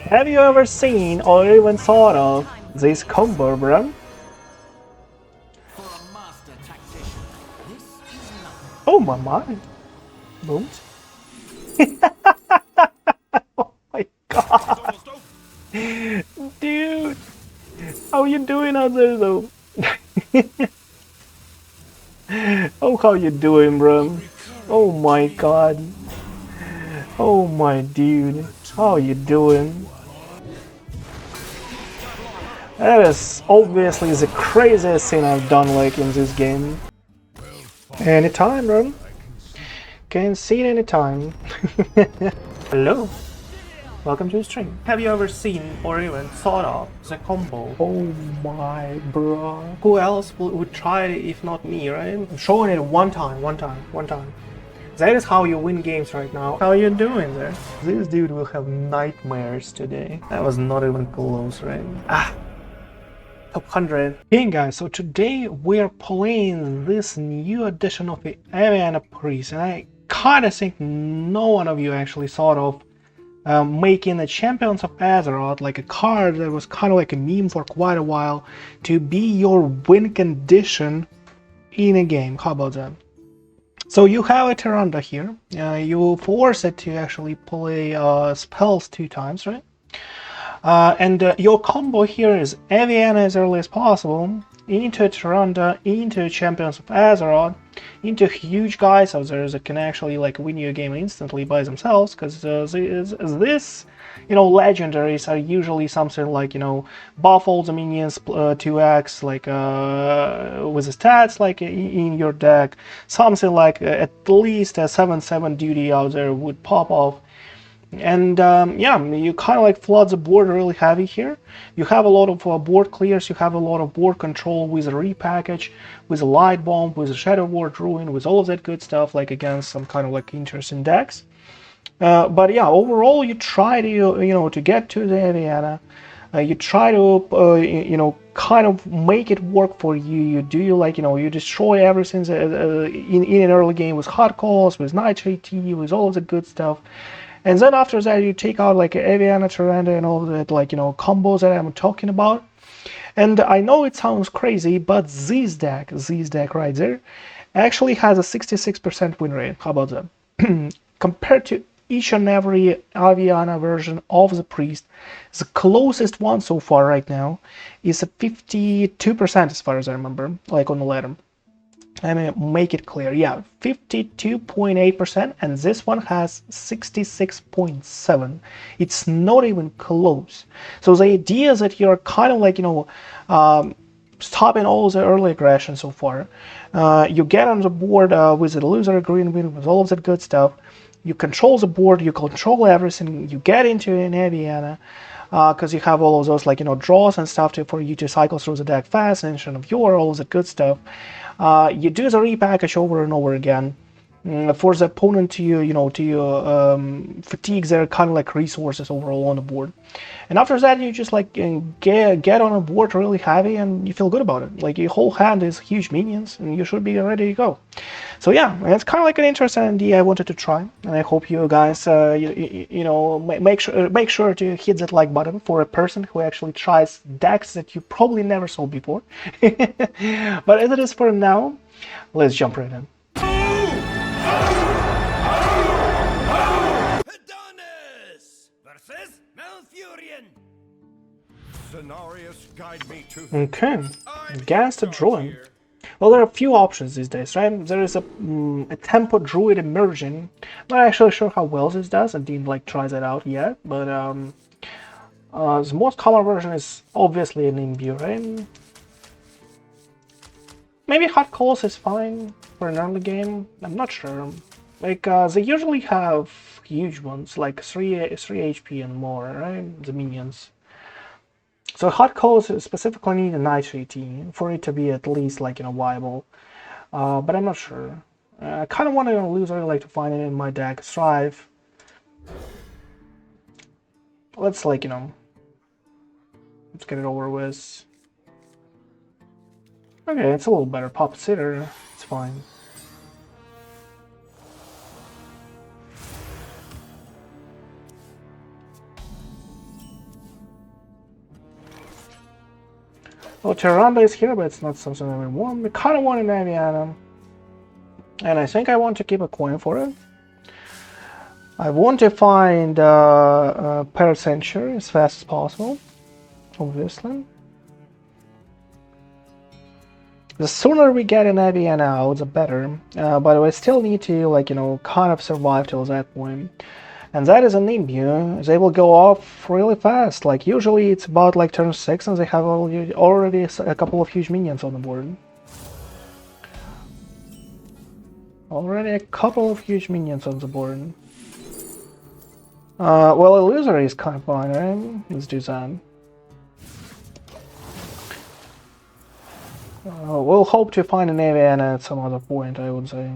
Have you ever seen or even thought of this combo, bro? Oh my mind. Booms. Oh my god. Dude. How you doing out there though? Oh, how you doing, bro? Oh my god. Oh my dude. How you doing? That is obviously the craziest thing I've done like in this game. Anytime, bro. Can see it anytime. Hello. Welcome to the stream. Have you ever seen or even thought of the combo? Oh my bro. Who else would try it if not me, right? I'm showing it one time. That is how you win games right now. How are you doing there? This dude will have nightmares today. That was not even close, right? Top 100. Hey guys, so today we're playing this new edition of the Aviana Priest, and I kinda think no one of you actually thought of making the Champions of Azeroth, like a card that was kind of like a meme for quite a while, to be your win condition in a game. How about that? So you have a Tyrande here. You force it to actually play spells 2 times, right? And your combo here is Aviana as early as possible, into Tyrande, into Champions of Azeroth, into huge guys out there that can actually like win you a game instantly by themselves, because this, legendaries are usually something like, buff all the minions 2x, like with the stats like in your deck, something like at least a 7/7 duty out there would pop off. And yeah, you kind of like flood the board really heavy here. You have a lot of board clears, you have a lot of board control with a Repackage, with a Lightbomb, with a Shadow Ward Ruin, with all of that good stuff, like against some kind of like interesting decks. But yeah, overall you try to, to get to the Aviana. You try to, kind of make it work for you. You do, you destroy everything in an early game with hot calls, with Nightshade Tea, with all of the good stuff. And then after that, you take out like Aviana, Tyrande, and all that, combos that I'm talking about. And I know it sounds crazy, but this deck right there, actually has a 66% win rate. How about that? Compared to each and every Aviana version of the Priest, the closest one so far right now is a 52% as far as I remember, like on the ladder. Let me make it clear. Yeah, 52.8%, and this one has 66.7. It's not even close. So the idea is that you're kind of like, stopping all the early aggression so far. You get on the board with Illusory Greenwing, with all of that good stuff. You control the board, you control everything, you get into an Aviana, because you have all of those draws and stuff for you to cycle through the deck fast, Ancient of Yore, all of that good stuff. You do the repackage over and over again, for the opponent to fatigue their kind of like resources overall on the board. And after that, you just like get on a board really heavy, and you feel good about it. Like your whole hand is huge minions, and you should be ready to go. So yeah, it's kind of like an interesting idea I wanted to try, and I hope you guys make sure to hit that like button for a person who actually tries decks that you probably never saw before. But as it is for now, let's jump right in. Okay, against the Druid. Well, there are a few options these days, right? There is a Tempo Druid emerging. Not actually sure how well this does. I didn't try that out yet, but the most common version is obviously an Imbue, right? Maybe Hot Calls is fine for an early game. I'm not sure. They usually have huge ones, like 3 HP and more, right? The minions. So Hot Calls specifically need a Nightshade Tea for it to be at least viable. But I'm not sure. I kind of want to lose. I like to find it in my deck. Strive. Let's let's get it over with. Okay, it's a little better. Pop Sitter. It's fine. Well, Tyrande is here, but it's not something that we want. We kind of want an Aviana. And I think I want to keep a coin for it. I want to find Parrot Sanctuary as fast as possible, obviously. The sooner we get an Aviana out, the better. But I still need to, like, you know, kind of survive till that point. And that is an imbue. They will go off really fast. Like, usually it's about, like, turn 6 and they have already a couple of huge minions on the board. Already a couple of huge minions on the board. Well, Illusory is kind of fine, right? Let's do that. We'll hope to find an Aviana at some other point, I would say.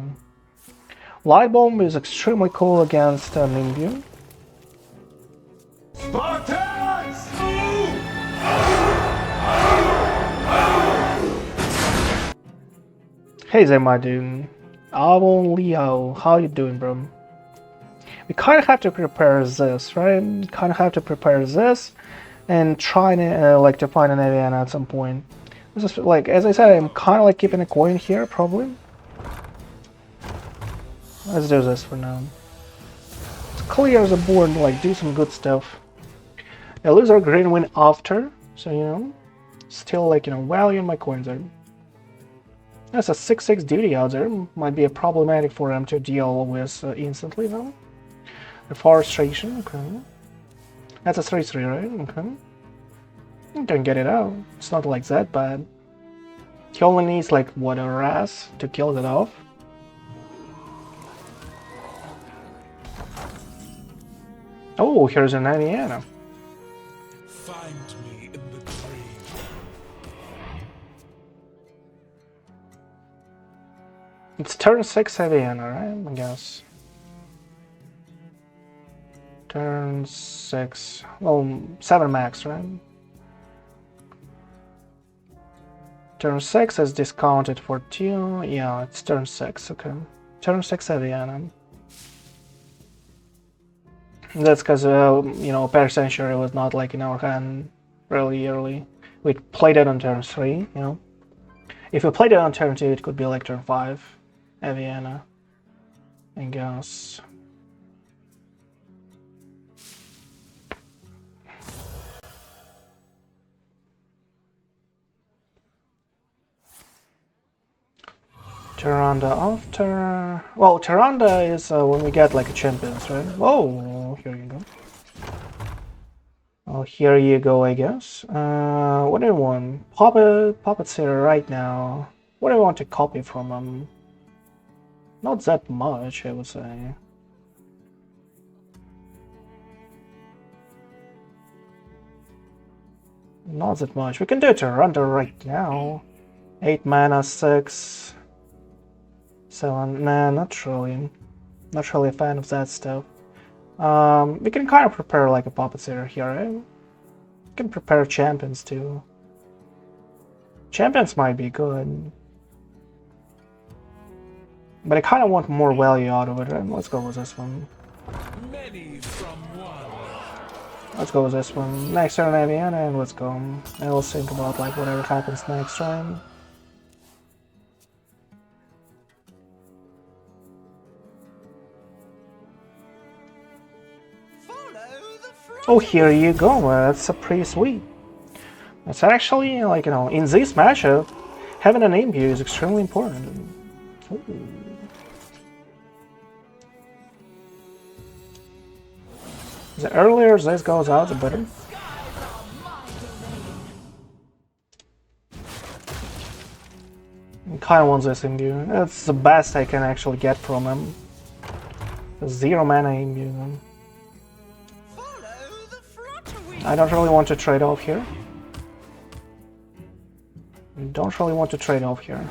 Lightbomb is extremely cool against Nimbue. Hey there, my dude. Avon Leo, how you doing, bro? We kind of have to prepare this, right? Kind of have to prepare this and try to, like, to find an Aviana at some point. This is, like, as I said, I'm kind of like keeping a coin here, probably. Let's do this for now. Let's clear the board, like, do some good stuff. Illusory Greenwing after, so, you know, still, like, you know, valuing my coins there. That's a 6/6 duty out there. Might be a problematic for him to deal with instantly, though. Reforestation, okay. That's a 3/3, right? Okay. You can get it out. It's not like that bad. He only needs, like, what, a Raz to kill it off. Oh, here's an Aviana. Find me in the tree. It's turn 6 Aviana, right? I guess. Turn 6. Well, 7 max, right? Turn 6 is discounted for 2. Yeah, it's turn 6, okay. Turn 6 Aviana. That's because, you know, Parrot Sanctuary was not, like, in our hand really early. We played it on turn 3, you know. If we played it on turn 2, it could be like turn 5. Aviana, I guess. Tyrande after... Well, Tyrande is when we get, like, a Champions, right? Oh, here you go. Oh, here you go, I guess. What do I want? Puppets here right now. What do I want to copy from them? Not that much, I would say. Not that much. We can do Tyrande right now. 8 mana, 6... 7, nah, not really. Not really a fan of that stuff. We can kind of prepare, like, a Puppeteer here, right? We can prepare Champions too. Champions might be good. But I kind of want more value out of it, right? Let's go with this one. Many from one. Let's go with this one. Next turn Aviana, and let's go. And we'll think about, like, whatever happens next turn. Oh, here you go. That's pretty sweet. It's actually, like, you know, in this matchup, having an imbue is extremely important. Ooh. The earlier this goes out, the better. I kind of want this imbue. That's the best I can actually get from him. 0 mana imbue. I don't really want to trade off here. Don't really want to trade off here.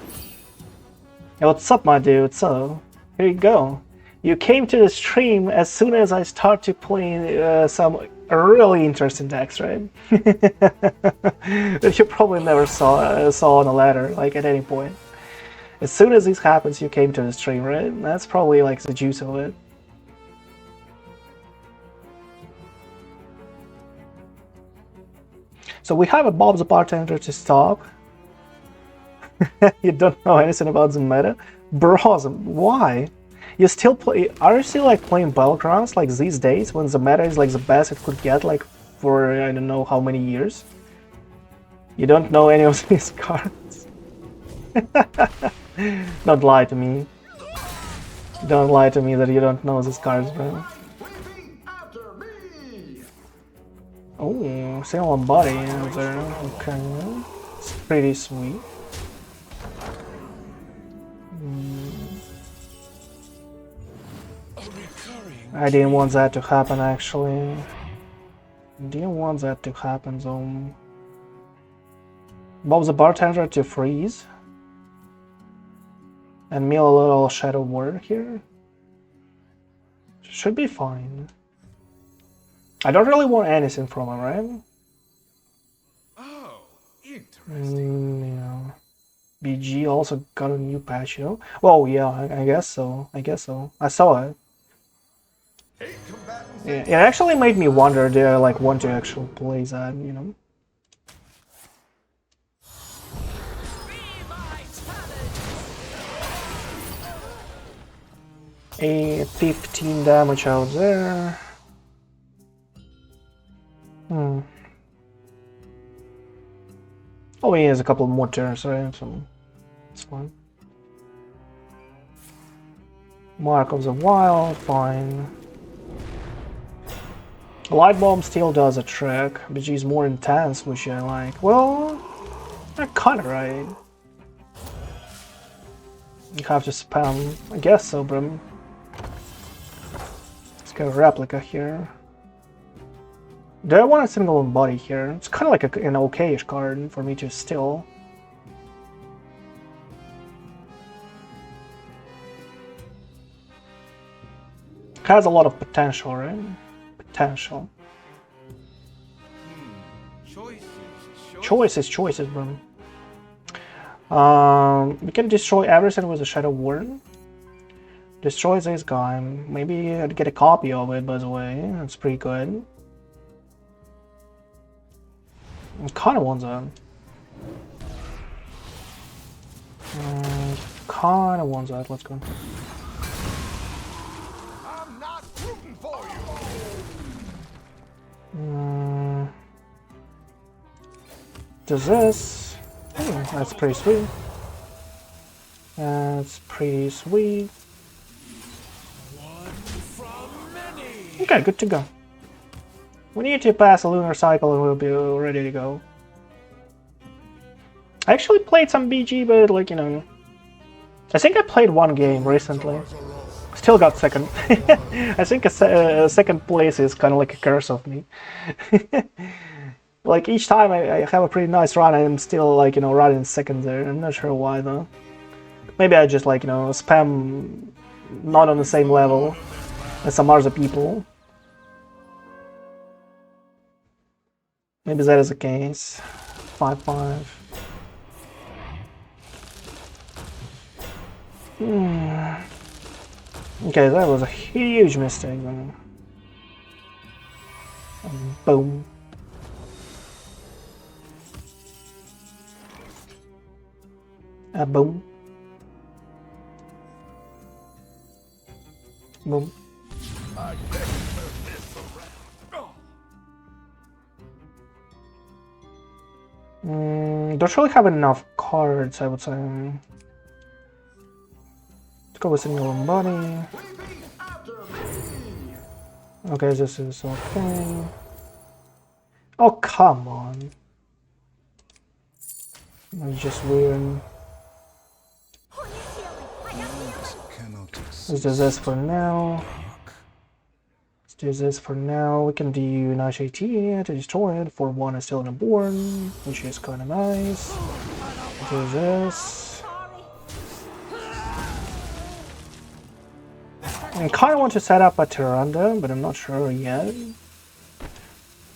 Hey, what's up, my dude? So, here you go. You came to the stream as soon as I start to play some really interesting decks, right? That you probably never saw on the ladder, like, at any point. As soon as this happens, you came to the stream, right? That's probably, like, the juice of it. So we have a Bob the Bartender to stop. You don't know anything about the meta? Bros, why? You still play? Are you still like playing Battlegrounds like these days when the meta is like the best it could get like for I don't know how many years? You don't know any of these cards? Don't lie to me. Don't lie to me that you don't know these cards, bro. Oh, single body over there. Okay, it's pretty sweet. I didn't want that to happen, actually. Didn't want that to happen, though. Bob the Bartender to freeze. And mill a little Shadow Word here. Should be fine. I don't really want anything from him, right? Oh, interesting. Yeah. BG also got a new patch, you know? Well, yeah, I guess so. I guess so. I saw it. Yeah, it actually made me wonder, do I like want to actually play that, you know? A 15 damage out there. Oh, he has a couple more turns, right? So it's fine. Mark of the Wild, fine. Lightbomb still does a trick, but she's more intense, which I like. Well, you're kinda right. You have to spam. I guess so, bro. Let's get a Replica here. Do I want a single body here? It's kind of like an okay-ish card for me to steal. Has a lot of potential, right? Potential. Choices, bro. We can destroy everything with a Shadow Word. Destroy this guy. Maybe I'd get a copy of it, by the way. That's pretty good. I kind of want that. Kind of want that. Let's go. I'm not rooting for you. Does this? That's pretty sweet. That's pretty sweet. Okay, good to go. We need to pass a lunar cycle and we'll be ready to go. I actually played some BG, but like, you know, I think I played one game recently. Still got second. I think a second place is kind of like a curse of me. Like each time I have a pretty nice run, I'm still like, you know, running second there. I'm not sure why though. Maybe I just like, you know, spam not on the same level as some other people. Maybe that is the case. 5-5. Okay, that was a huge mistake then. And boom. Boom. Boom. Don't really have enough cards, I would say. Let's go with single body. Okay, this is okay. Oh, come on. That's just weird. Let's do this for now. Let's do this for now. We can do Nightshade Tea to destroy it. 4-1 is still on the board, which is kind of nice. Do this. I kind of want to set up a Tyrande, but I'm not sure yet.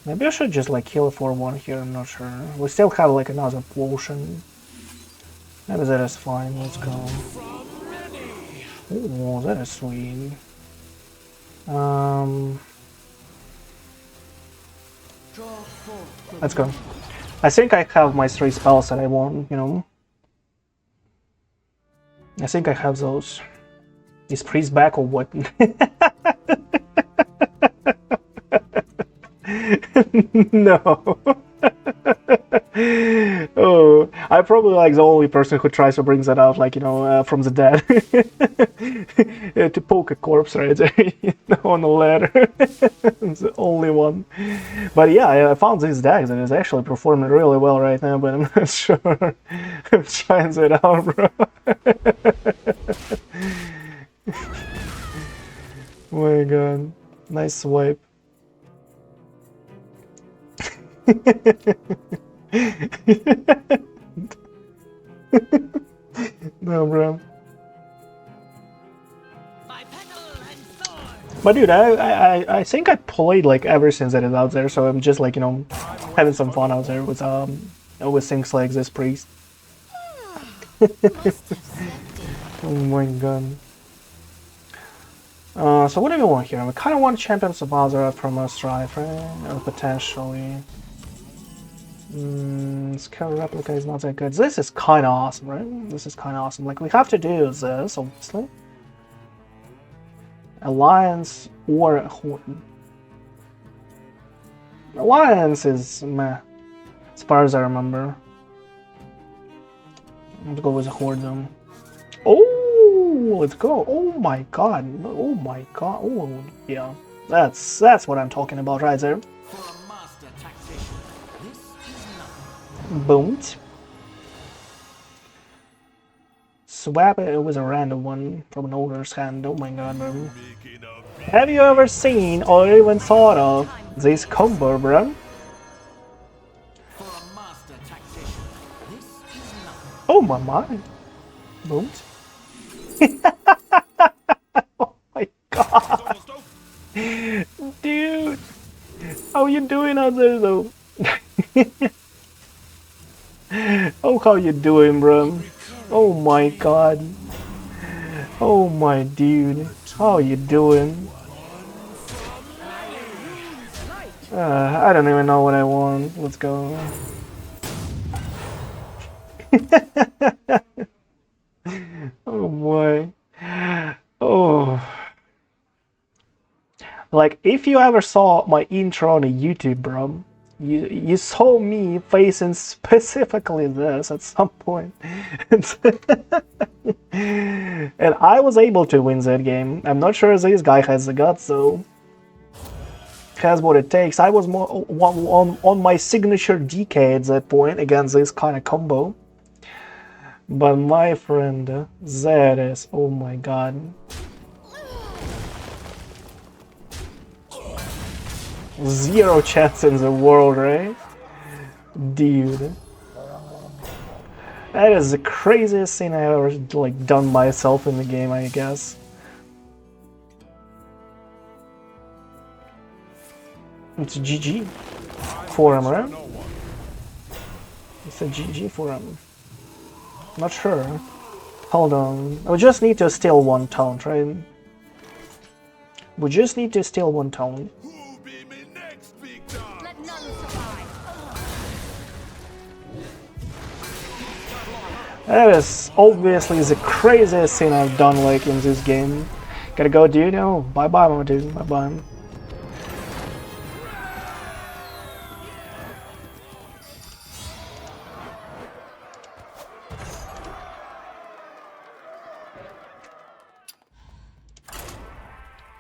Maybe I should just like kill a 4-1 here, I'm not sure. We still have like another potion. Maybe that is fine, let's go. Oh, that is sweet. Let's go. I think I have my 3 spells that I want, you know. I think I have those. Is Priest back or what? No. Oh, I'm probably like the only person who tries to bring that out, like, you know, from the dead. To poke a corpse right there, you know, on the ladder. I'm the only one. But yeah, I found these decks and it's actually performing really well right now, but I'm not sure I'm trying it out, bro. Oh my god. Nice swipe. No, bro. But dude, I think I played like ever since that is out there, so I'm just like, you know, having some fun out there with things like this priest. Oh my god. So what do we want here? We kind of want Champions of Azeroth from us, right? Or potentially. Scale Replica is not that good. This is kind of awesome, right? This is kind of awesome. Like, we have to do this, obviously. Alliance or Horde. Alliance is meh, as far as I remember. Let's go with the Horde, though. Oh, let's go. Oh my god. Oh my god. Oh, yeah. That's what I'm talking about right there. Boom. Swap it with a random one from an owner's hand. Oh my god, bro. Have you ever seen or even thought of this combo, bro? Oh my mind. Boom. Oh my god. Dude. How you doing out there though? Oh, how you doing, bro? Oh my god. Oh my dude. How you doing? I don't even know what I want. Let's go. Oh boy. Oh. Like, if you ever saw my intro on YouTube, bro, you saw me facing specifically this at some point. And I was able to win that game. I'm not sure this guy has the guts, though. Has what it takes. I was more on my signature DK at that point against this kind of combo. But my friend, that is, oh my god. Zero chance in the world, right? Dude. That is the craziest thing I ever like done myself in the game, I guess. It's GG for him, right? It's a GG for him. Not sure. Hold on. We just need to steal one taunt, right? We just need to steal one taunt. That is obviously the craziest thing I've done like in this game. Gotta go, dude. Oh, bye bye, my dude. Bye bye.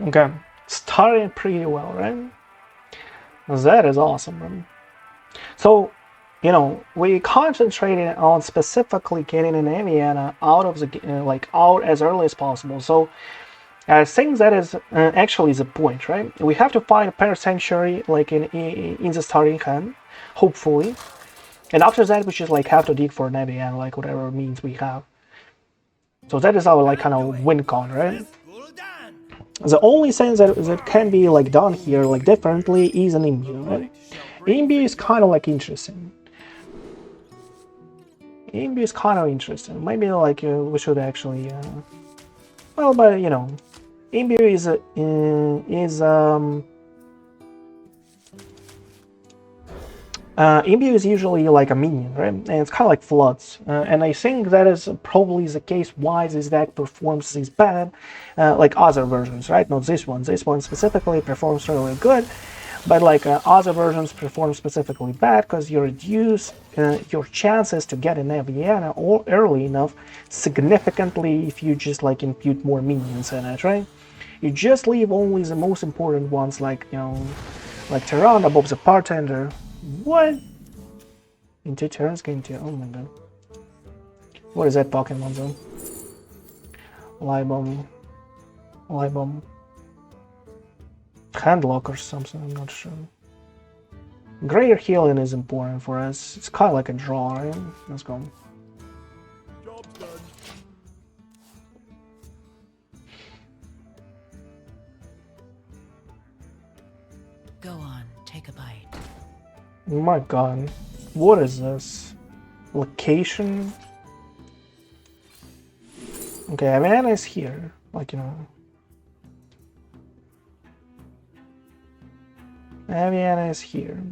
Okay, starting pretty well, right? That is awesome, man. So, you know, we concentrated on specifically getting an Aviana out of the like out as early as possible. So, I think that is actually the point, right? We have to find a Parrot Sanctuary like in the starting hand, hopefully, and after that we just like have to dig for an Aviana, like whatever means we have. So that is our like kind of win con, right? The only thing that can be like done here like differently is an imbue, right? Imbue is kind of like interesting. Imbue is kind of interesting. Maybe like we should actually, well, but you know, imbue is Imbue is usually like a minion, right? And it's kind of like Floods. And I think that is probably the case why this deck performs this bad, like other versions, right? Not this one. This one specifically performs really good, but like other versions perform specifically bad because you reduce your chances to get an Aviana or early enough significantly if you just like impute more minions in it, right? You just leave only the most important ones, like, you know, like Tyrande above the Bartender. What? In 2 turns, game 2. Oh my god. What is that Pokemon zone? Lightbomb. Lightbomb. Handlock or something, I'm not sure. Greater healing is important for us. It's kind of like a draw, right? Let's go. Job's done. Go on, take a bite. Oh my god. What is this? Location? Okay, Aviana is here. Like, you know. Aviana is here.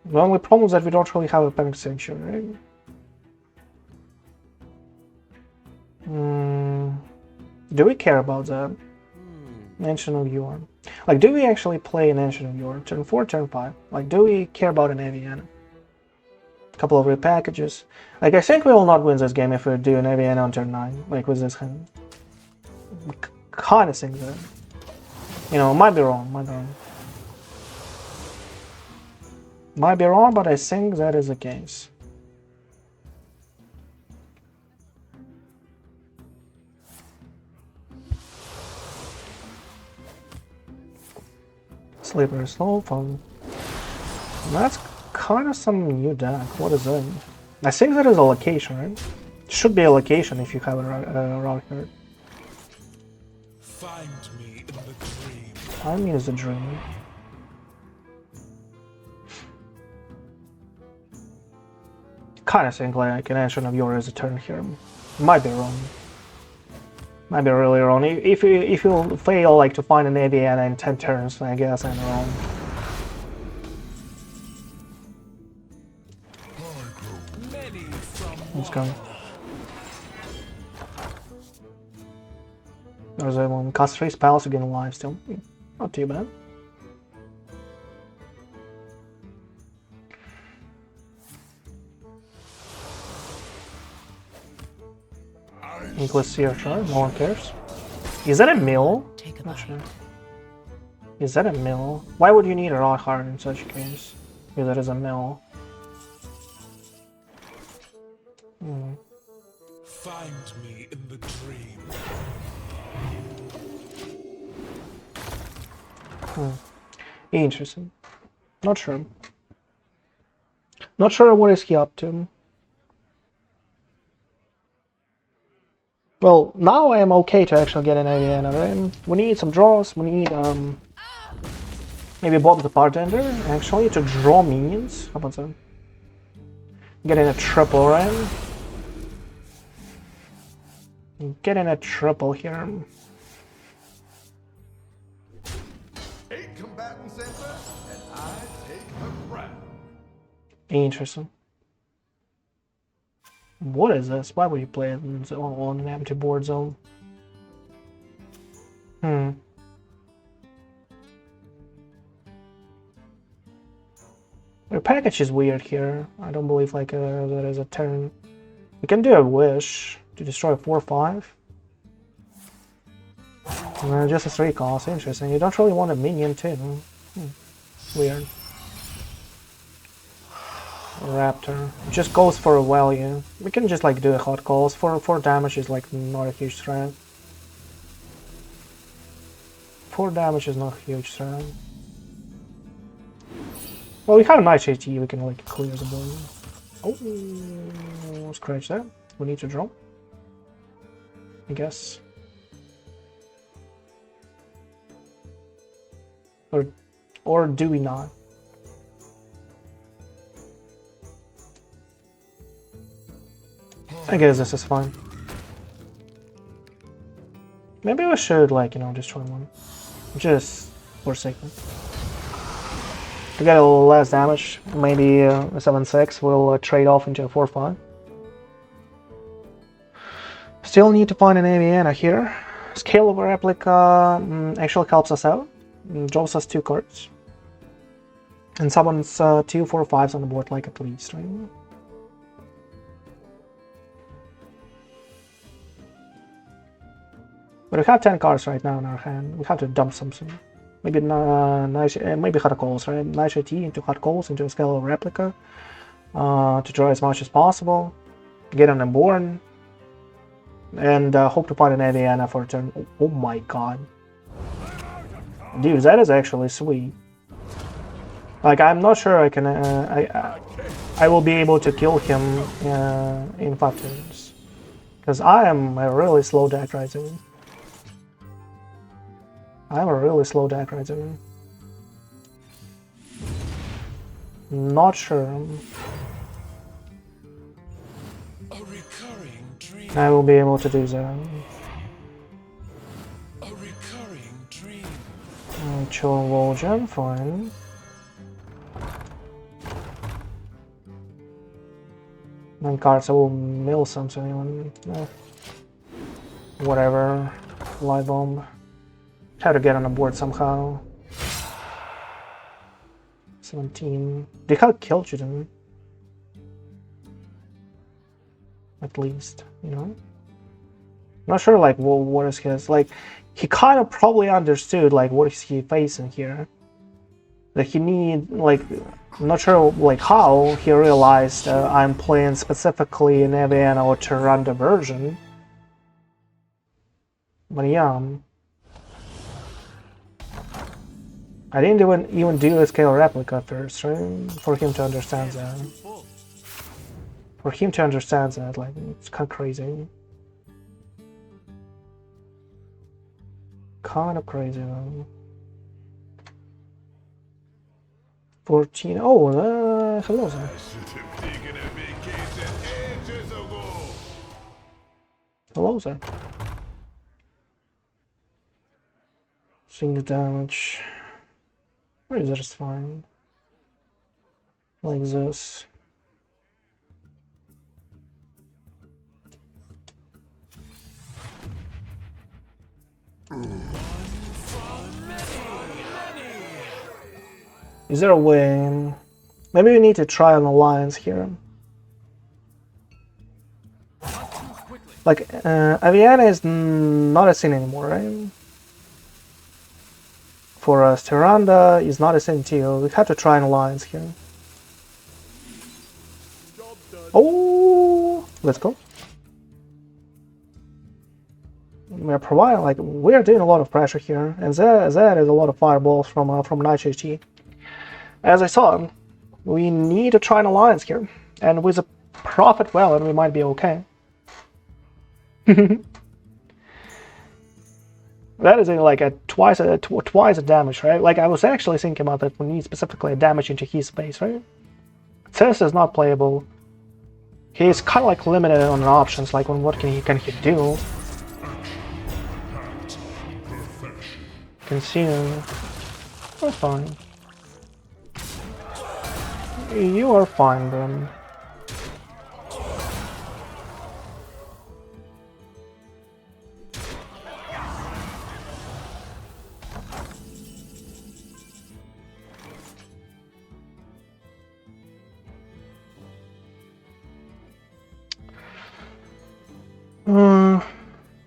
The only problem is that we don't really have a Parrot Sanctuary, right? Do we care about that? Ancient of Yore. Like, do we actually play an Ancient of Yore? Turn 4, turn 5. Like, do we care about an Aviana? A couple of repackages. Like, I think we will not win this game if we do an Aviana on turn 9. Like, with this hand. Kind of think that. You know, might be wrong, might be wrong. Might be wrong, but I think that is the case. Slippery Slope. That's kind of some new deck. What is that? I think that is a location, right? It should be a location if you have a rock here. Find me in the dream. Find me is a dream. Kind of think like an Ancient of Yore is a turn here. Might be wrong. Might be really wrong. If you fail like to find an Aviana in 10 turns, I guess I'm wrong. Let's go. There's a one. Cast 3 spells again alive still. Not too bad. Ecclesia Shard, no one cares. Is that a mill? Not sure. Is that a mill? Why would you need a rock hard in such a case? Because that is a mill. Find me in the dream. Interesting. Not sure. Not sure what is he up to. Well, now I am okay to actually get an Aviana, right? We need some draws, we need maybe bottom the Bartender, actually, to draw minions. How about that? Getting a triple, right? Getting a triple here. 8 combatants enter, and I take the crown. Interesting. What is this? Why would you play it on an empty board zone? Repackage is weird here. I don't believe like that is a turn. We can do a wish to destroy 4/5. Just a 3 cost. Interesting. You don't really want a minion too. Weird. Raptor just goes for a value. We can just like do a hot calls for 4 damage is like not a huge threat. 4 damage is not a huge threat. Well, we have Nightshade Tea, we can like clear the board. Oh, scratch that. We need to draw, I guess. Or do we not? I guess this is fine. Maybe we should, like, you know, destroy one. Just for sake. to get a little less damage. Maybe a 7-6 will trade off into a 4-5. Still need to find an Aviana here. Scale over Replica actually helps us out. Draws us 2 cards. And summons 2 4-5s on the board, like, at least, right? But we have 10 cards right now in our hand. We have to dump something. Maybe maybe hot calls, right? Nightshade Tea into hot calls into a scale of Replica. To draw as much as possible. Get on the board. And hope to find an Aviana for a turn. Oh my god. Dude, that is actually sweet. Like, I'm not sure I can... I will be able to kill him in 5 turns. Because I am a really slow deck right now. I'm a really slow deck right now. Not sure. I will be able to do that. Chillin Vol'jin, fine. Then cards I will mill something. No. Whatever. Lightbomb. Try to get on the board somehow. 17. They can't kill you then. At least, you know? Not sure, like, what is his, like, he kind of probably understood, like, what is he facing here. That he need, like, I'm not sure, like, how he realized I'm playing specifically an Aviana or Tyrande version. But yeah. I didn't even do a scale replica first, right? For him to understand that. For him to understand that, like, it's kind of crazy. Kind of crazy, though. 14. Oh, hello, sir. Hello, sir. Single damage. Razor is fine. Like this. Is there a way? Maybe we need to try an alliance here. Like, Aviana is not a sin anymore, right? For us, Tyrande is not a sin too. We have to try an alliance here. Oh, let's go. We are providing, like, we are doing a lot of pressure here, and that is a lot of fireballs from Nightshade Tea. As I saw, we need to try an alliance here, and with a profit well, and we might be okay. That is like a twice a damage, right? Like, I was actually thinking about that we need specifically a damage into his base, right? Cess is not playable. He's kind of like limited on options, like on what can he do. Consume. We're fine. You are fine, then.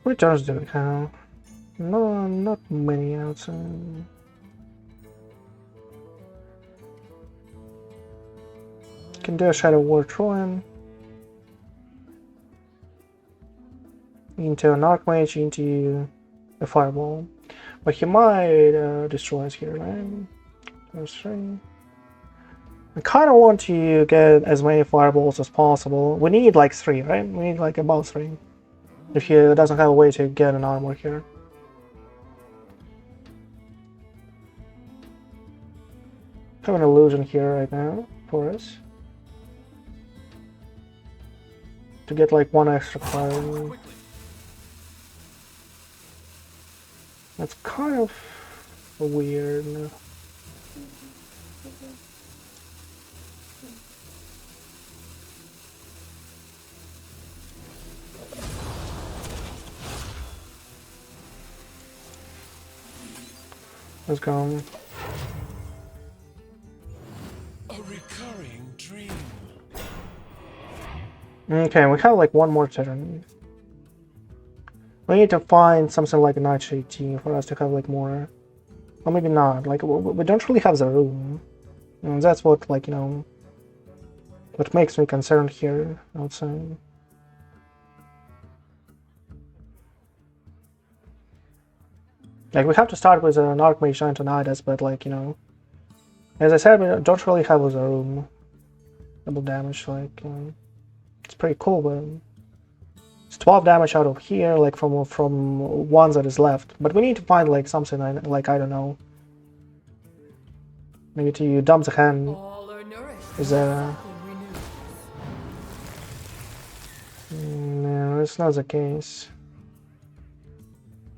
What turns do we have? No, not many outside. Can do a Shadow War Troyan. Into an Archmage, into a Fireball. But he might destroy us here, right? That's 3. I kind of want to get as many Fireballs as possible. We need like 3, right? We need like about 3. If he doesn't have a way to get an armor here. Have an illusion here right now for us. To get like 1 extra card. That's kind of weird. Let's go. A recurring dream. Okay, we have like one more turn. We need to find something like a Nightshade Tea for us to have like more. Or maybe not. Like, we don't really have the room. And that's what, like, you know, what makes me concerned here, I would say. Like, we have to start with an Archmage Antonidas, but, like, you know, as I said, we don't really have the room. Double damage, like, it's pretty cool, but it's 12 damage out of here, like, from one that is left. But we need to find, like, something, like, I don't know. Maybe to dump the hand. All are nourished. Is there Cycle renews. No, it's not the case.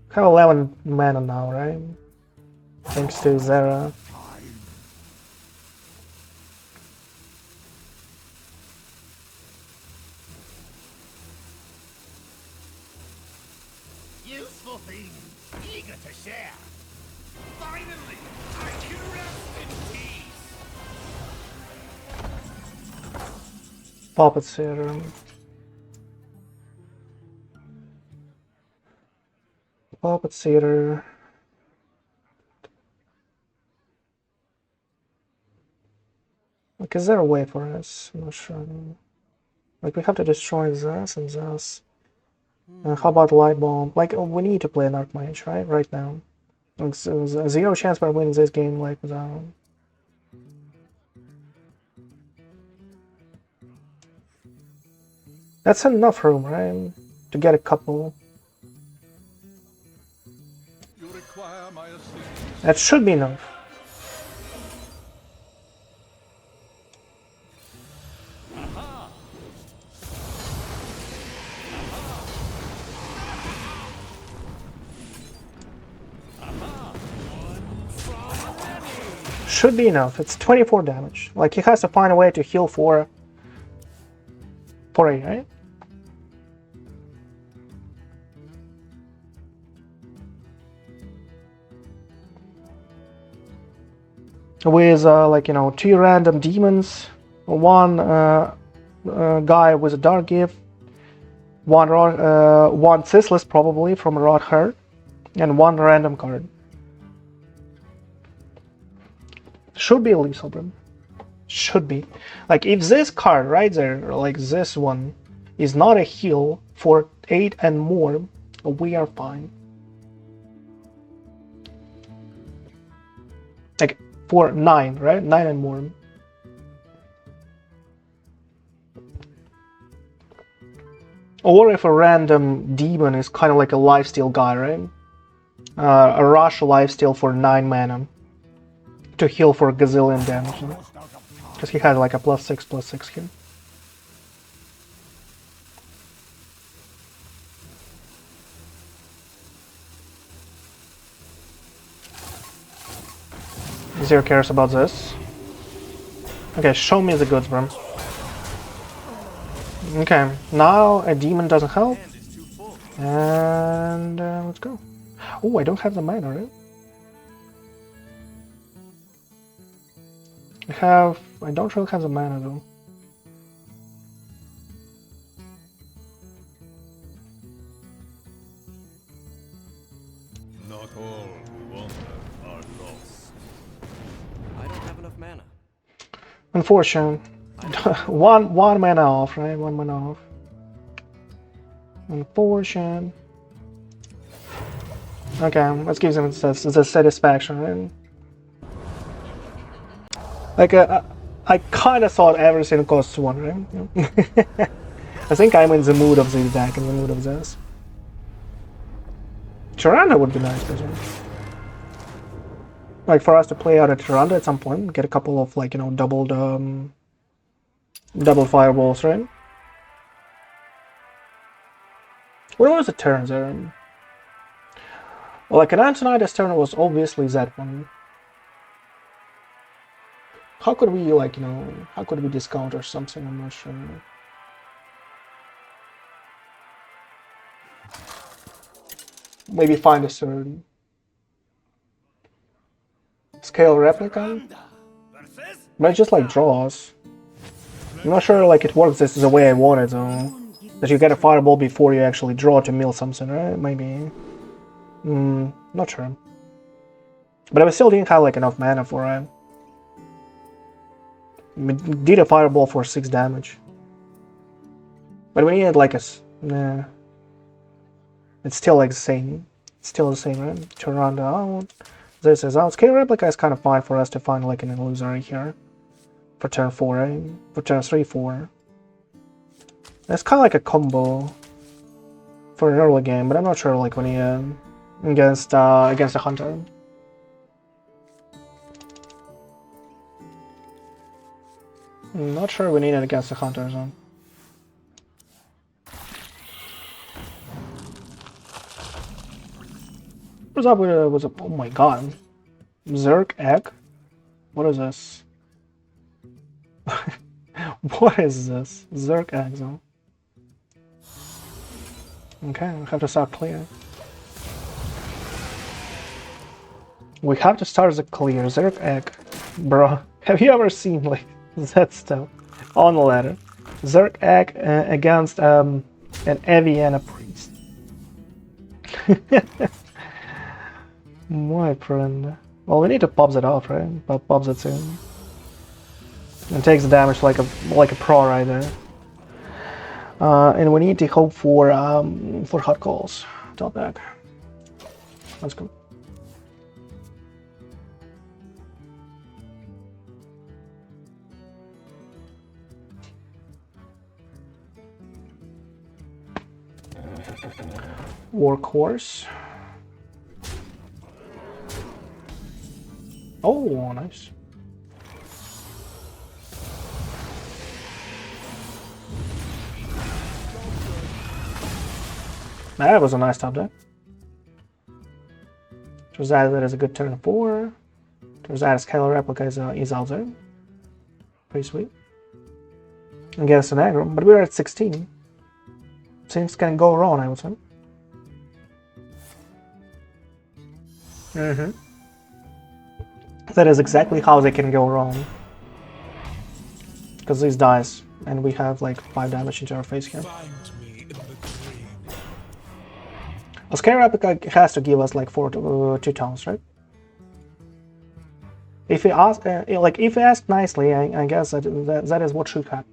We have 11 mana now, right? Thanks to Zera. Useful things, eager to share. Finally, I can rest in peace. Puppet Serum. Puppet Theater. Like, is there a way for us? I'm not sure. Like, we have to destroy this and this. How about Lightbomb? Like, we need to play an Archmage, right? Right now. Like, so, zero chance we're winning this game, like, without. That's enough room, right? To get a couple. You require my assistance. That should be enough. Should be enough. It's 24 damage. Like, he has to find a way to heal for 8, right? With, like, you know, 2 random demons, 1 guy with a dark gift, 1 Sysless probably from Rot Heart, and 1 random card. Should be a lethal, bro. Should be. Like, if this card right there, like this one, is not a heal for 8 and more, we are fine. Like, for 9, right? 9 and more. Or if a random demon is kind of like a lifesteal guy, right? A rush lifesteal for 9 mana. To heal for a gazillion damage. Because he had like a +6/+6 here. Zero cares about this. Okay, show me the goods, bro. Okay, now a demon doesn't help. And let's go. Oh, I don't have the mana, right? I don't really have the mana though. Not all who wander are lost. I don't have enough mana. Unfortunate. one mana off, right? 1 mana off. Unfortunate. Okay, let's give them the satisfaction, right? Like, I kind of thought everything costs 1, right? I think I'm in the mood of this deck, in the mood of this. Tyrande would be nice, personally. Like, for us to play out at Tyrande at some point, get a couple of, like, you know, double fireballs, right? Where was the turns there? Well, like, an Antonidas turn was obviously that one. How could we, like, you know, how could we discount or something? I'm not sure. Maybe find a third. scale Replica, Versus but it just like draws. I'm not sure like it works this is the way I want it though. That you get a fireball before you actually draw to mill something, right? Maybe. Not sure. But I still didn't have like enough mana for it. We did a fireball for 6 damage. But we needed like a... Nah. It's still like the same. It's still the same, right? Tyrande out. This is out. Scale Replica is kind of fine for us to find like an illusory here. For turn 4, right? For turn 3, 4. It's kind of like a combo for an early game, but I'm not sure like when he against a hunter. Not sure we need it against the hunter zone. What's up with what's up? Oh my god. Zerk egg? What is this? What is this? Zerk egg zone. Okay, we have to start clear. We have to start the clear. Zerk egg. Bro, have you ever seen like that stuff on the ladder? Zerk egg against an Aviana Priest. My friend. Well, we need to pop that off, right? Pops it soon. And takes the damage like a pro right there. And we need to hope for hot calls. Top deck. Let's go. Workhorse. Oh, nice. That was a nice top deck. Turns out that is a good turn 4. Turns out Scale Replica is out there. Pretty sweet. Against an aggro, but we're at 16. Things can go wrong, I would say. That is exactly how they can go wrong. Because these dies, and we have like 5 damage into our face here. Find me in the dream. A Scale Replica has to give us like 2 tones, right? If we ask, if we ask nicely, I guess that is what should happen.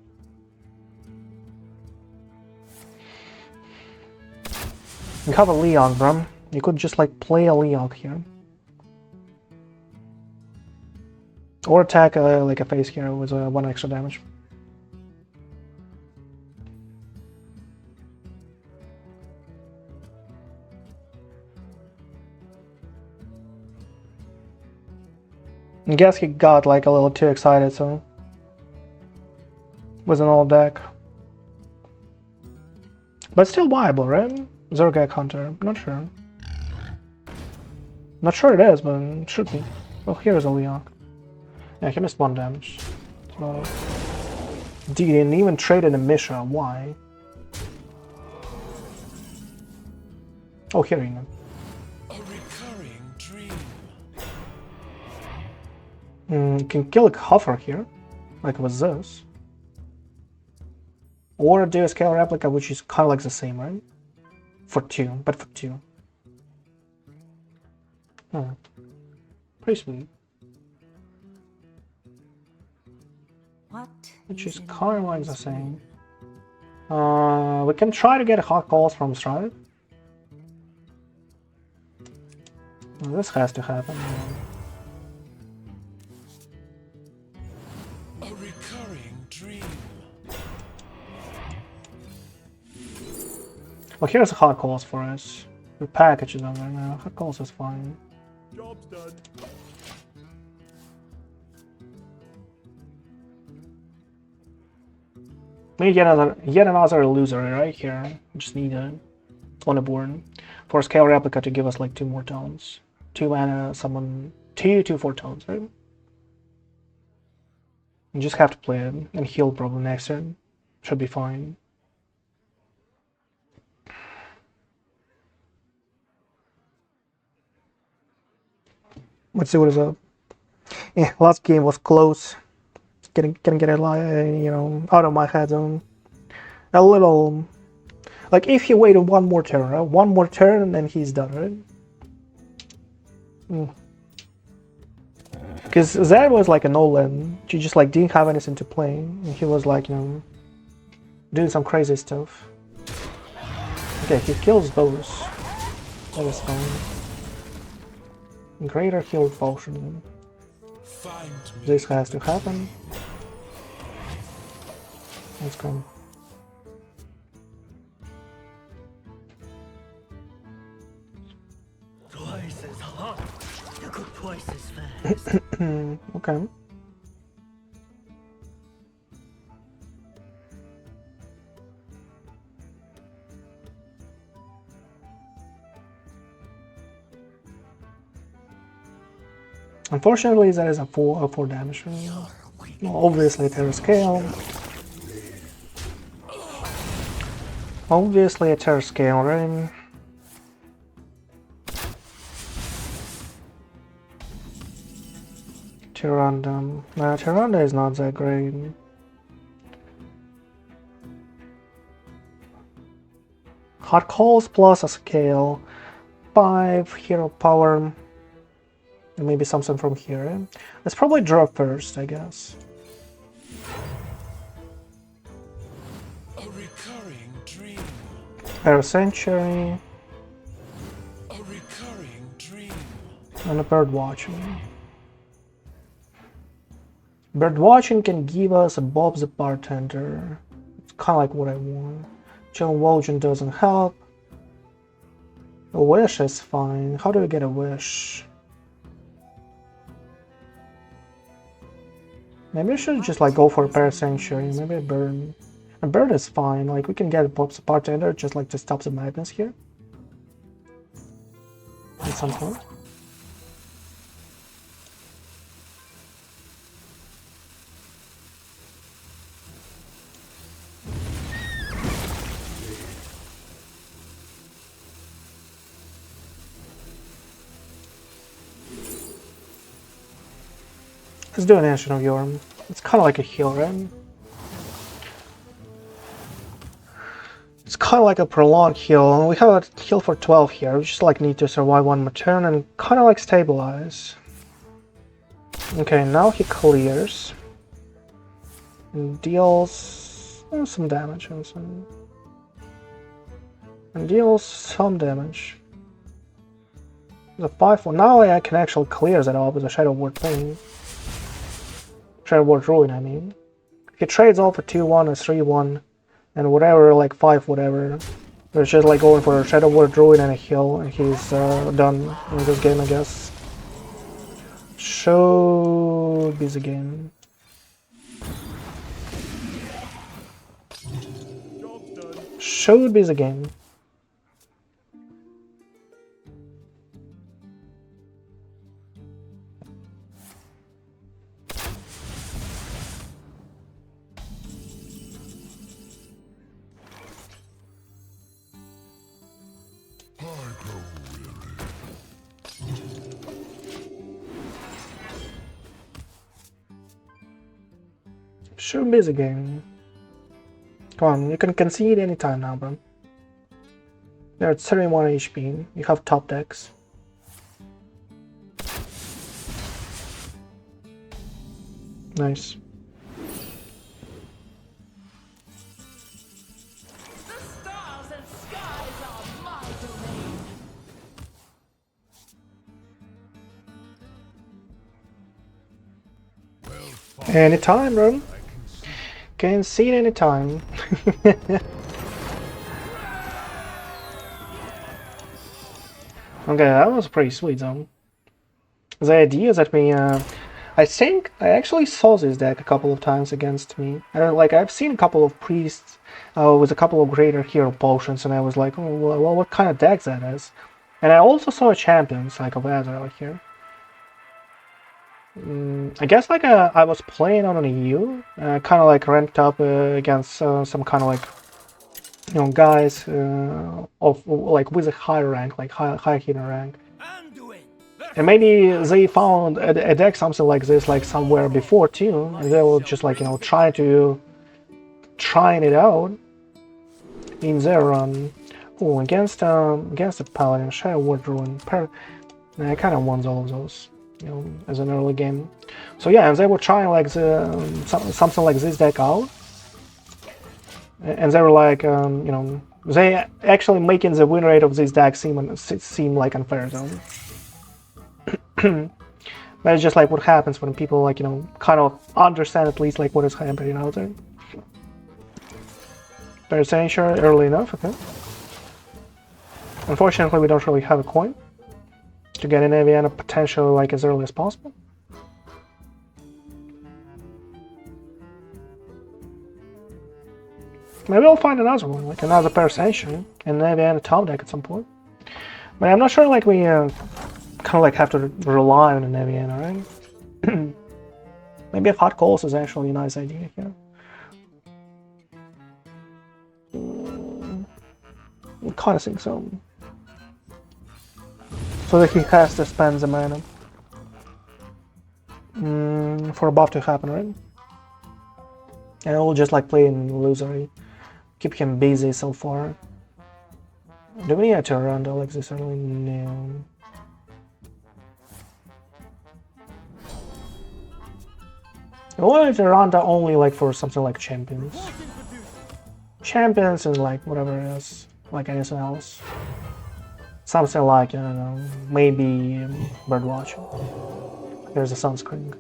You have a Leon, bro. You could just like play a Leon here. Or attack like a face hero with 1 extra damage. I guess he got like a little too excited, so was an old deck. But still viable, right? Zergak Hunter, not sure. Not sure it is, but it should be. Oh, here's a Leon. Yeah, he missed 1 damage. So, didn't even trade in a Misha. Why? Oh, here you go. A recurring dream. Can kill a Huffer here, like with this. Or do a Scale Replica, which is kind of like the same, right? For 2, but for 2. Pretty sweet. Which is kind of like the same. We can try to get hot calls from Strive. Well, this has to happen. A recurring dream. Well, here's the hot calls for us. Repackage is on there now. Hot calls is fine. Job's done. Maybe yet another illusory right here. Just need it on the board for Scale Replica to give us like 2 more tones. 2 mana, summon 2 4 tones, right? You just have to play it and heal probably next turn. Should be fine. Let's see what is up. Yeah, last game was close. Getting get it, out of my head zone. A little, like if he waited one more turn, right? One more turn, and then he's done, right? Because Zed was like an all-in. She just like didn't have anything to play, and he was like, doing some crazy stuff. Okay, he kills those. That is fine. Greater heal potion. This has to happen. Let's go. Twice as hot. You cook twice as fast. Okay. Unfortunately, that is a 4 damage. Well, obviously, Terra Scale. Obviously, a Terra Scale, right? Tyrande. Tyrande is not that great. Hot calls plus a scale. 5 hero power. And maybe something from here. Let's probably draw first, I guess. A recurring dream. Parrot Sanctuary. A recurring dream. And a Birdwatching. Birdwatching can give us a Bob the Bartender. It's kind of like what I want. Chillin Vol'jin doesn't help. A wish is fine. How do we get a wish? Maybe I should just like go for a Parrot Sanctuary. Maybe a bird. A bird is fine. Like we can get a Bob the Bartender just like to stop the madness here. At some point. Let's do an Ancient of Yore. It's kind of like a heal, right? It's kind of like a prolonged heal, and we have a heal for 12 here. We just like need to survive one more turn and kind of like stabilize. Okay, now he clears and deals some damage and deals some damage. The 5-4. Now I can actually clear that off with a Shadow Ward thing. Shadow Ward Ruin, I mean. He trades off a 2-1, a 3-1, and whatever, like 5 whatever. There's just like going for a Shadow Ward Ruin and a heal, and he's done in this game, I guess. Should be the game. Should be the game. Should be the game. Come on, you can concede anytime now, bro. They're at 31 HP. You have top decks. Nice. The stars and skies are my domain. Anytime, bro. Can see it anytime. Okay, that was pretty sweet though. The idea is that we, I think I actually saw this deck a couple of times against me. I've seen a couple of priests with a couple of greater hero potions, and I was like, oh, well, what kind of deck that is? And I also saw a Champions of Azeroth here. I guess like I was playing on an EU, kind of like ranked up against some kind of like, guys of like with a high rank, like high hidden rank. Anduin, the And maybe they found a deck something like this like somewhere before too, and they will just like, you know, trying it out in their run. Oh, against the Paladin, Shadow Ward Druid, I kind of won all of those, you know, as an early game. So yeah, and they were trying like something like this deck out, and they were like, you know, they actually making the win rate of this deck seem like unfair zone. But it's just like what happens when people like, you know, kind of understand at least like what is happening out there. Parrot Sanctuary early enough, okay. Unfortunately, we don't really have a coin to get an Aviana potentially like as early as possible. Maybe I'll find another one, like another Parrot Sanctuary and an Aviana top deck at some point. But I'm not sure like we kind of like have to rely on an Aviana, right? Maybe a hot coals is actually a nice idea here. I kind of think so. So that he has to spend the mana for a buff to happen, right? And we'll just like play in Illusory, keep him busy so far. Do we need a Tyrande like this early? No. What if Tyrande only like for something like Champions? Champions and like whatever else, like anything else. Something like, I don't know, maybe Birdwatching. There's a sunscreen.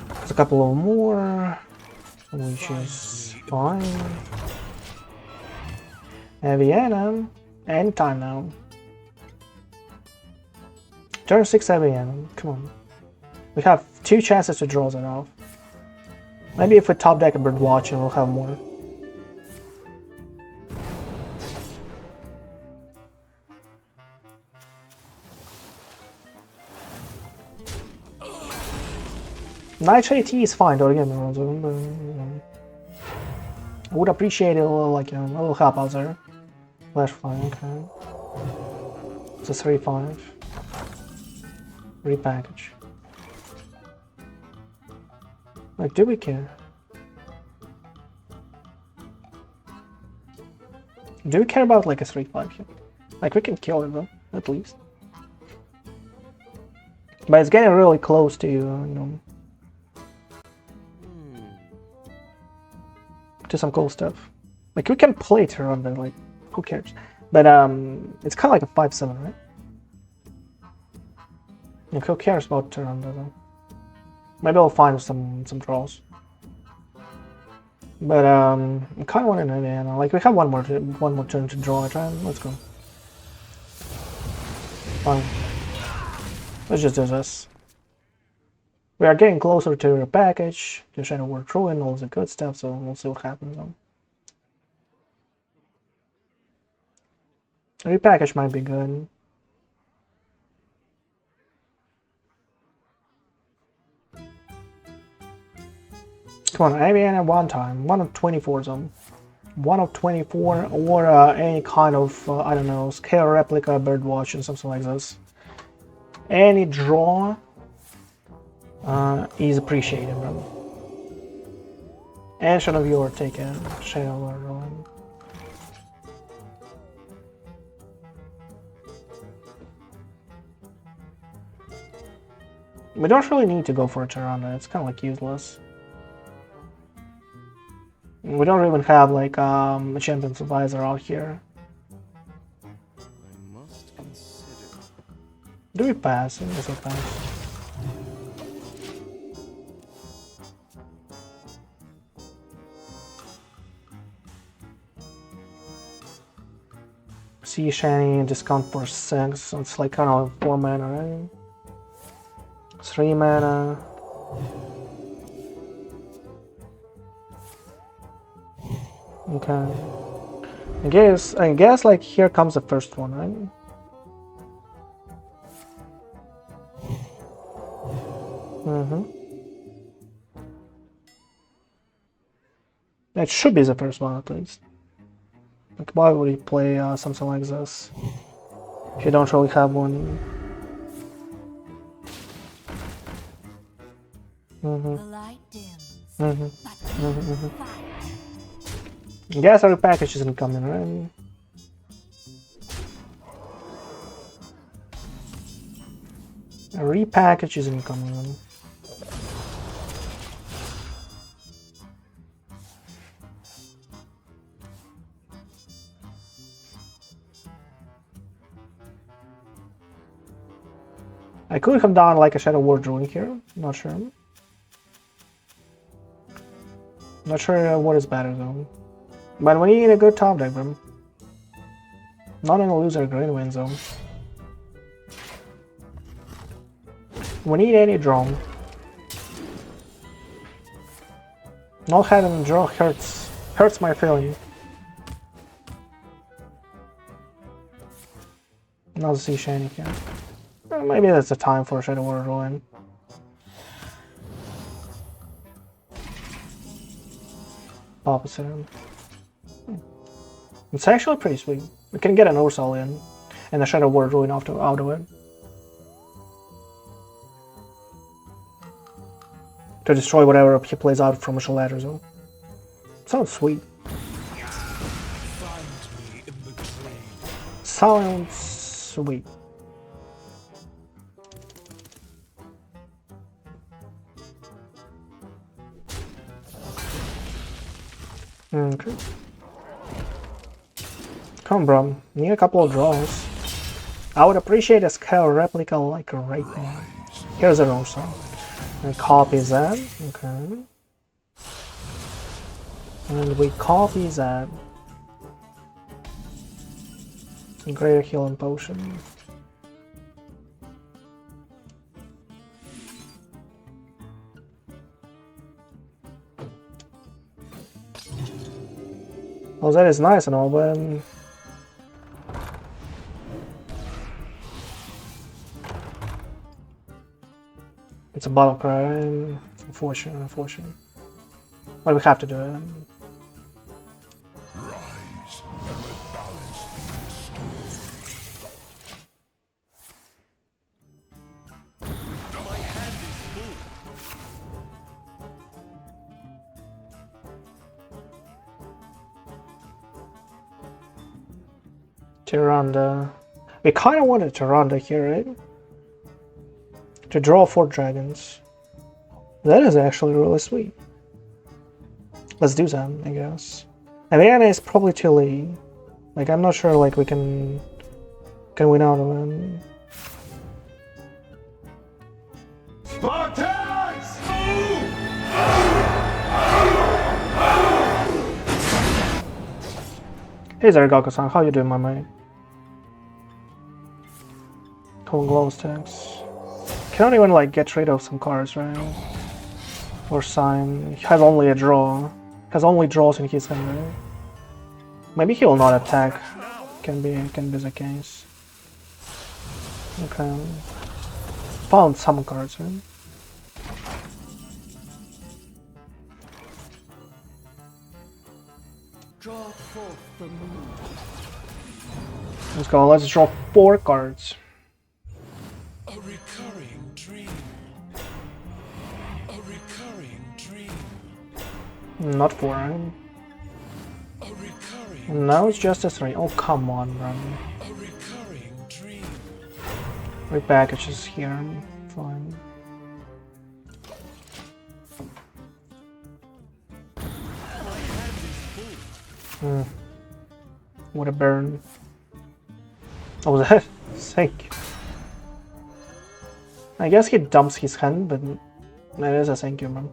There's a couple of more, which is fine. Aviana, anytime now. Turn 6 Aviana, come on. We have 2 chances to draw that off. Maybe if we top deck a Birdwatching, we'll have more. Nightshade Tea is fine, don't get me wrong, but, you know, I would appreciate a little, like, you know, a little help out there. Flash fire, okay. It's a 3-5. Repackage. Like, do we care? Do we care about like a 3-5 here? Like, we can kill it though, at least. But it's getting really close to, you know, to some cool stuff. Like, we can play Tyrande, like, who cares? But it's kind of like a 5-7, right? Like, who cares about Tyrande though? Maybe I'll find some draws. But I kind of want to know, man. Like, we have one more turn to draw. Let's go. Fine. Let's just do this. We are getting closer to the package, to Shadow Ward Druid, all the good stuff. So we'll see what happens. Repackage might be good. Come on, Aviana one time. 1 of 24 zone. 1 of 24 or any kind of, I don't know, scale replica, Birdwatching, something like this. Any draw is appreciated, bro. And Shadow of Yore, take a Shadow Ward. We don't really need to go for a Tyrande, it's kind of like useless. We don't even have like a Champions of Azeroth here. I must consider. Do we pass? I guess we pass. See Shiny discount for 6, so it's like kind of 4 mana, right? 3 mana. Okay. I guess like here comes the first one, right? It should be the first one at least. Like, why would he play something like this? If you don't really have one. The light dims, but Guess our repackage isn't coming, right? A repackage isn't coming. I could have done like a Shadow War drawing here, not sure. Not sure what is better though. But we need a good top deck, bro. Not an Illusory Greenwing though. We need any draw. Not having a draw hurts my feeling. Not see shiny here. Maybe that's the time for a Shadow War drawing. Opposite him. It's actually pretty sweet. We can get an Ursal in and a Shadow War drawing out of it. To destroy whatever he plays out from a Shalatter zone. Sounds sweet. Find me in the dream. Sounds sweet. Okay. Come, bro. Need a couple of draws. I would appreciate a scale replica like right now. Here's an Ursal. And copy that. Okay. And we copy that. Greater healing potion. Well, that is nice and all, but it's a battle cry. Unfortunate. But we have to do it. Rise and let balance be restored. My hand is full. Tyrande. We kind of wanted Tyrande here, right? To draw 4 dragons. That is actually really sweet. Let's do that, I guess. Aviana is probably too late. Like, I'm not sure, like, we can win out of him. Spartans! Hey Zargaku-san, how you doing, my mate? Cool glow stacks. Cannot even, like, get rid of some cards, right? Or sign. He has only a draw. Has only draws in his hand, right? Maybe he will not attack. Can be the case. Okay. Found some cards, right? draw forth the moon. Let's go, let's draw 4 cards. A recurring dream. A recurring dream. Not 4, right? A recurring. And now it's just a 3. Oh, come on, run. A recurring dream. Repackage is here. Fine. What a burn. Oh, that? Thank you. I guess he dumps his hand, but that is a thank you, man.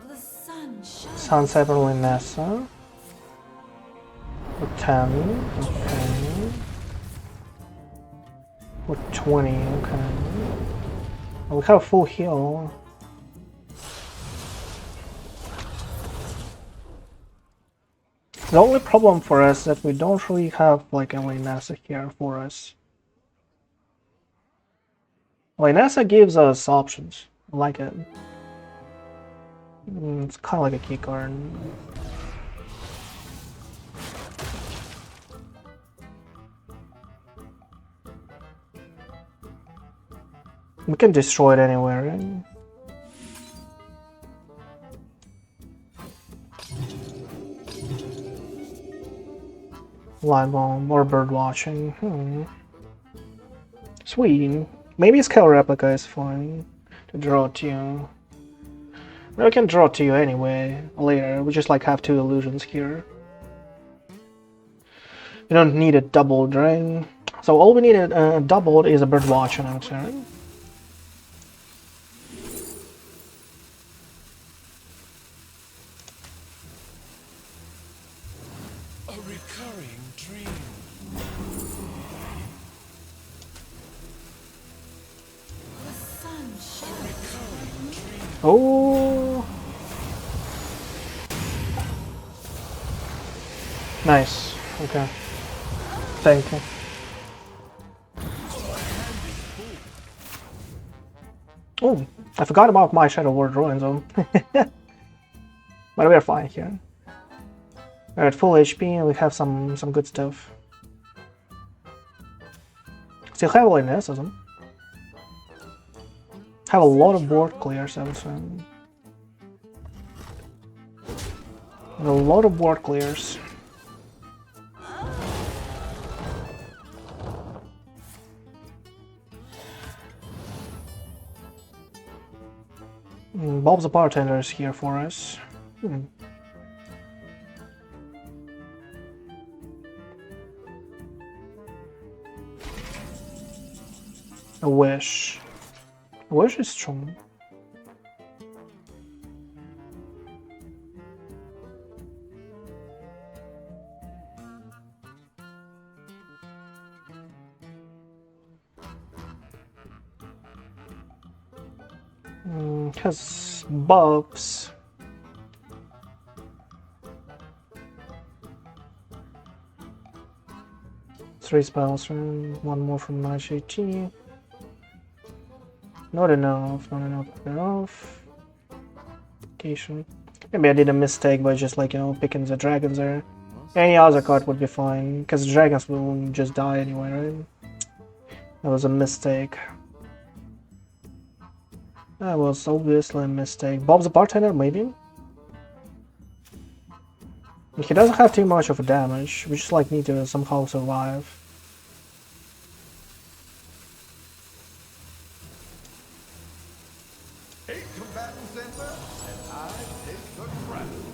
The sun shines. Sunset Rolling Nessa. 10, okay. For 20, okay. Oh, we have full heal. The only problem for us is that we don't really have like a Nessa here for us. Like, NASA gives us options. I like it. It's kind of like a key card. We can destroy it anywhere, right? Lightbomb or Birdwatching. Sweet. Maybe Scale Replica is fine to draw to you. We can draw to you anyway later. We just like have two illusions here. We don't need it doubled, right? So all we need doubled is a Birdwatching, I would say. A recurring dream. The sun shines. Oh, nice. Okay. Thank you. Oh, I forgot about my Shadow Ward Ruin Zone. But we're fine here. We're at full HP and we have some good stuff. Still have Lynesism. Have a lot of board clears, I would say. And a lot of board clears. Bob the Bartender is here for us. A wish. A wish is strong. Has buffs. Three spells, one more from Nightshade Tea. Not enough, not enough, not enough. Occasion. Maybe I did a mistake by just like, you know, picking the dragons there. Any other card would be fine, because the dragons will just die anyway, right? That was a mistake. That was obviously a mistake. Bob the Bartender, maybe? He doesn't have too much of a damage. We just like need to somehow survive.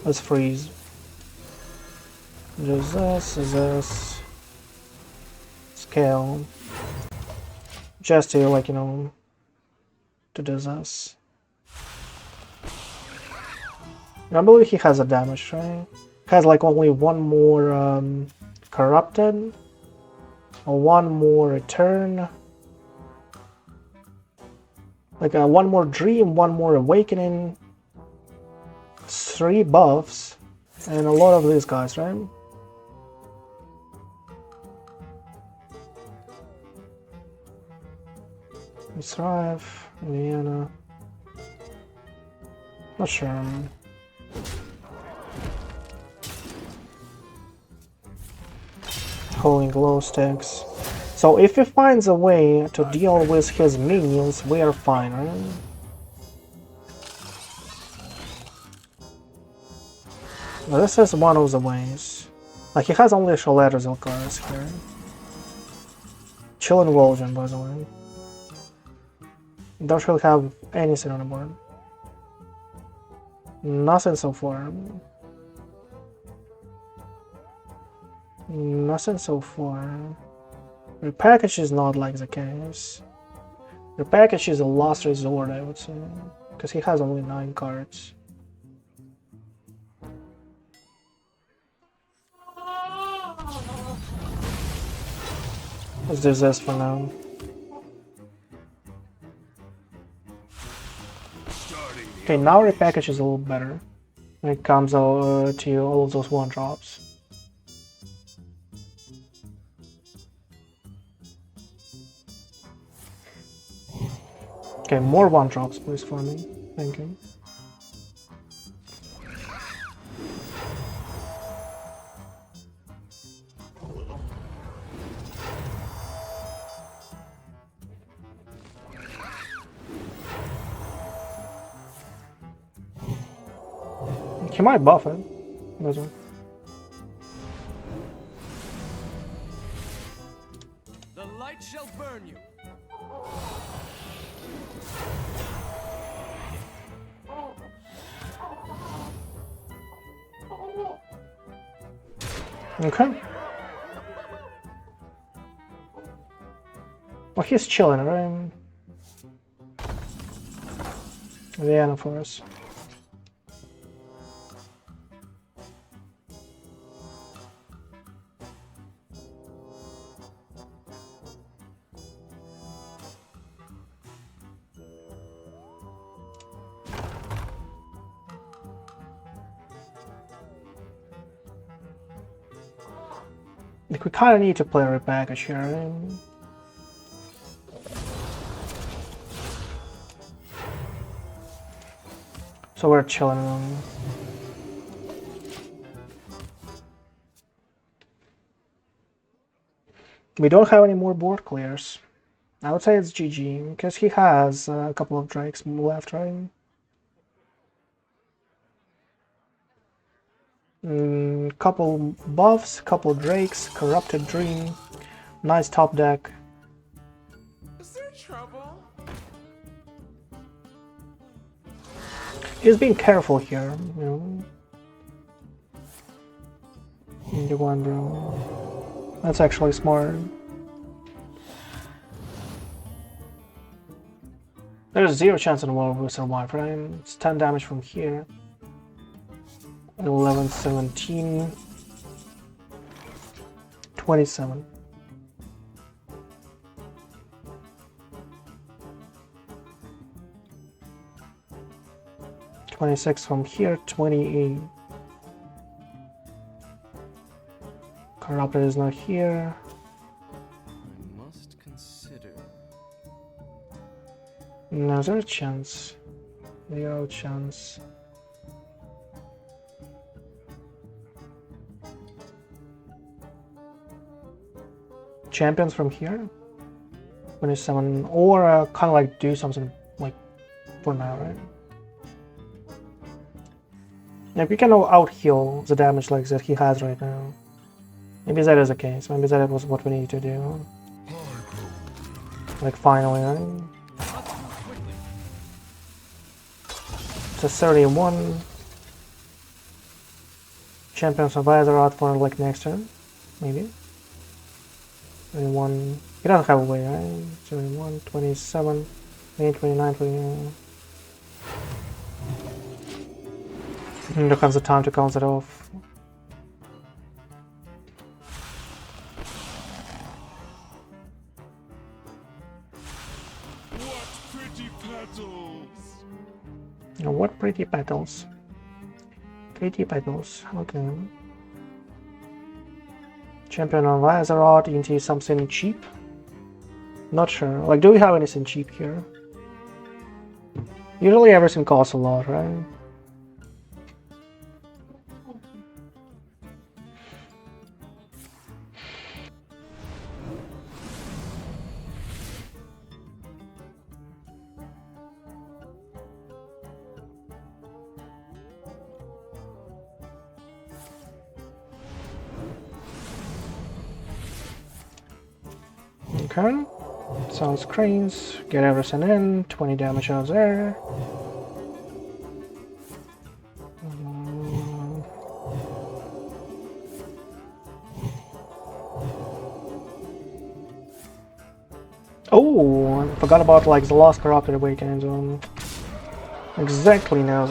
Let's freeze. There's this. Scale. Just to, like, you know, to do this. I believe he has a damage, right? Has like only one more corrupted, or one more return, like one more dream, one more awakening, 3 buffs, and a lot of these guys, right? Thrive, Aviana. Not sure. Holding glow sticks. So if he finds a way to deal with his minions, we are fine, right? Well, this is one of the ways. Like, he has only Shaladrazel cards here. Chillin Vol'jin, by the way. Don't really have anything on the board. Nothing so far. Nothing so far. Repackage is not like the case. Repackage is a last resort, I would say. Because he has only 9 cards. Let's do this for now. Okay, now Repackage is a little better when it comes to all of those 1-drops. Okay, more one drops, please, for me. Thank you. He might buff it. Doesn't. The light shall burn you. Okay. Well, he's chilling, right? Aviana for us. Like, we kind of need to play a repackage here, right? So we're chilling. We don't have any more board clears. I would say it's GG, because he has a couple of drakes left, right? Couple buffs, couple drakes, corrupted dream, nice top deck. Is there trouble? He's being careful here, you know. You wonder. That's actually smart. There's 0 chance in the world we survive, right? It's 10 damage from here. 11, 17, 27. $26 from here, 28. Corrupted is not here. I must consider. No, there's a chance. 0 chance. Champions from here, 27, or kind of like do something like for now, right? Like we can out heal the damage like that he has right now. Maybe that is the case. Maybe that was what we need to do. Like finally, right? It's a 31. Champions of Azeroth for like next turn, maybe. 21. He doesn't have a way, right? 21, 27, 29, 29. Here comes the time to count it off. What pretty petals! Now, what pretty petals? Pretty petals, okay. Champion of Azeroth into something cheap? Not sure. Like, do we have anything cheap here? Usually everything costs a lot, right? Okay, sound screens, get everything in, 20 damage out there. Oh, I forgot about like the last corrupted awakening. Exactly now.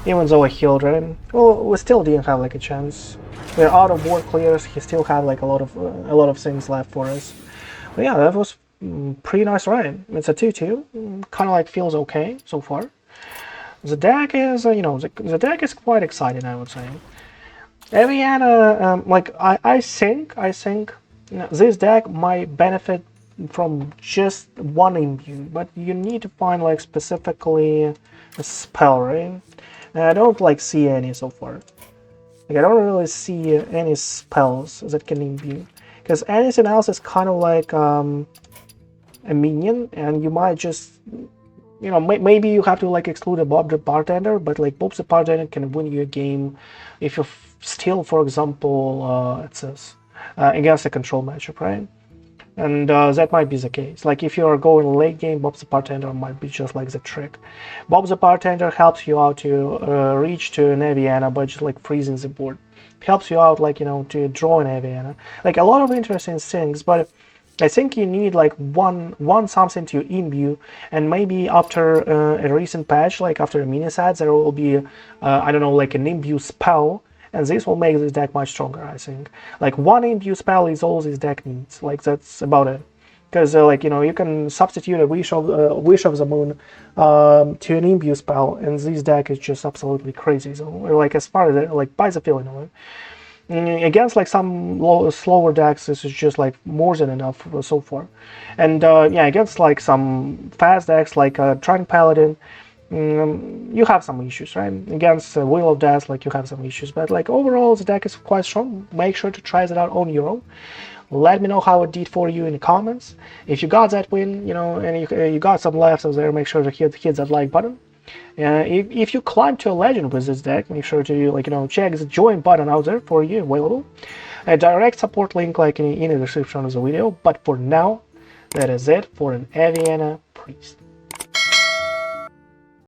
Even though I healed, right? Well, we still didn't have like a chance. We're out of board clears. He still had like a lot of things left for us. But yeah, that was pretty nice ride. It's a 2-2. Kind of like feels okay so far. The deck is, you know, the deck is quite exciting, I would say. Aviana, like I think you know, this deck might benefit from just one imbue, but you need to find like specifically a spell, right? And I don't like see any so far. Like I don't really see any spells that can imbue, because anything else is kind of like a minion, and you might just, you know, maybe you have to like exclude a Bob the Bartender, but like Bob the Bartender can win you a game if you steal, for example, it says against a control matchup, right? And that might be the case. Like if you are going late game, Bob the Bartender might be just like the trick. Bob the Bartender helps you out to reach to an Aviana by just like freezing the board. Helps you out, like, you know, to draw an Aviana. Like a lot of interesting things, but I think you need like one something to imbue, and maybe after a recent patch, like after a mini set, there will be I don't know, like an imbue spell, and this will make this deck much stronger. I think like one imbue spell is all this deck needs. Like that's about it, because like, you know, you can substitute a Wish of the Moon to an imbue spell, and this deck is just absolutely crazy. So like as far as like by the feeling of it. Against like some slower decks, this is just like more than enough so far. And yeah, against like some fast decks like Trident Paladin, you have some issues, right? Against Wheel of Death, like you have some issues, but like overall the deck is quite strong. Make sure to try it out on your own. Let me know how it did for you in the comments. If you got that win, you know, and you got some laughs out there, make sure to hit that like button. If you climb to a legend with this deck, make sure to, like, you know, check the join button out there for you available. A direct support link like in the description of the video. But for now, that is it for an Aviana Priest.